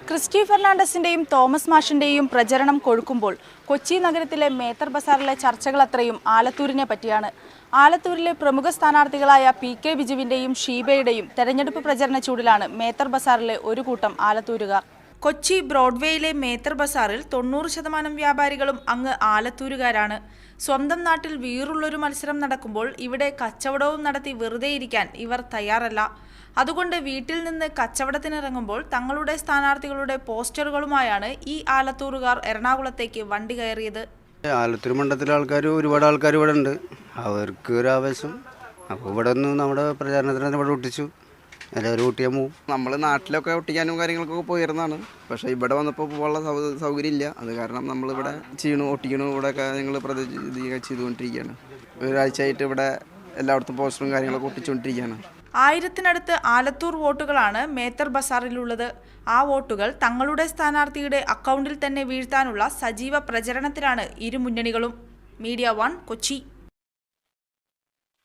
Christy ഫെർണാണ്ടസിന്റെയും Thomas മാഷിന്റെയും പ്രചരണം കൊഴുക്കുമ്പോൾ കൊച്ചി നഗരത്തിലെ മേത്തർ ബസാറിലെ ചർച്ചകൾ അത്രയും ആലത്തൂരിനെ പറ്റിയാണ്. ആലത്തൂരിലെ പ്രമുഖ സ്ഥാനാർത്ഥികളായ പി.കെ. ബിജുവിന്റെയും ഷീബയുടെയും തെരഞ്ഞെടുപ്പ് പ്രചരണ ചൂടിലാണ് മേത്തർ ബസാറിലെ ഒരു കൂട്ടം ആലത്തൂരുകാർ. കൊച്ചി ബ്രോഡ്വേയിലെ മേത്തർ ബസാറിൽ 90% വ്യാപാരികളും അങ്ങ് ആലത്തൂരുകാരാണ്. സ്വന്തം നാട്ടിൽ വീറുള്ളൊരു മത്സരം നടക്കുമ്പോൾ ഇവിടെ കച്ചവടവും നടത്തി വെറുതെ ഇരിക്കാൻ ഇവർ തയ്യാറല്ല. അതുകൊണ്ട് വീട്ടിൽ നിന്ന് കച്ചവടത്തിനിറങ്ങുമ്പോൾ തങ്ങളുടെ സ്ഥാനാർത്ഥികളുടെ പോസ്റ്ററുകളുമായാണ് ഈ ആലത്തൂരുകാർ എറണാകുളത്തേക്ക് വണ്ടി കയറിയത്. ആലത്തൂർ മണ്ഡലത്തിലെ ഒരുപാട് ആൾക്കാർ ഇവിടെ ഉണ്ട്. അവർക്ക് ഒരു ആവേശം. അപ്പോൾ ഇവിടെ ഒന്ന് നമ്മുടെ പ്രചാരണത്തിന് ഇവിടെ ഒട്ടിച്ചു. എല്ലാവരും ഒട്ടിയാൻ പോകും. നമ്മൾ നാട്ടിലൊക്കെ ഒട്ടിക്കാനും കാര്യങ്ങൾക്കൊക്കെ പോയിരുന്നതാണ്. പക്ഷേ ഇവിടെ വന്നപ്പോൾ പോകാനുള്ള സൗകര്യം ഇല്ല. അത് കാരണം നമ്മളിവിടെ ഒട്ടിക്കണു ഇവിടെയൊക്കെ ഞങ്ങൾ ചെയ്തുകൊണ്ടിരിക്കുകയാണ്. ഒരാഴ്ചയായിട്ട് ഇവിടെ എല്ലായിടത്തും പോസ്റ്ററും കാര്യങ്ങളൊക്കെ ഒട്ടിച്ചുകൊണ്ടിരിക്കുകയാണ്. 1000-നടുത്ത് ആലത്തൂർ വോട്ടുകളാണ് മേത്തർ ബസാറിലുള്ളത്. ആ വോട്ടുകൾ തങ്ങളുടെ സ്ഥാനാർത്ഥിയുടെ അക്കൗണ്ടിൽ തന്നെ വീഴ്ത്താനുള്ള സജീവ പ്രചരണത്തിലാണ് ഇരു മുന്നണികളും. മീഡിയ 1 കൊച്ചി.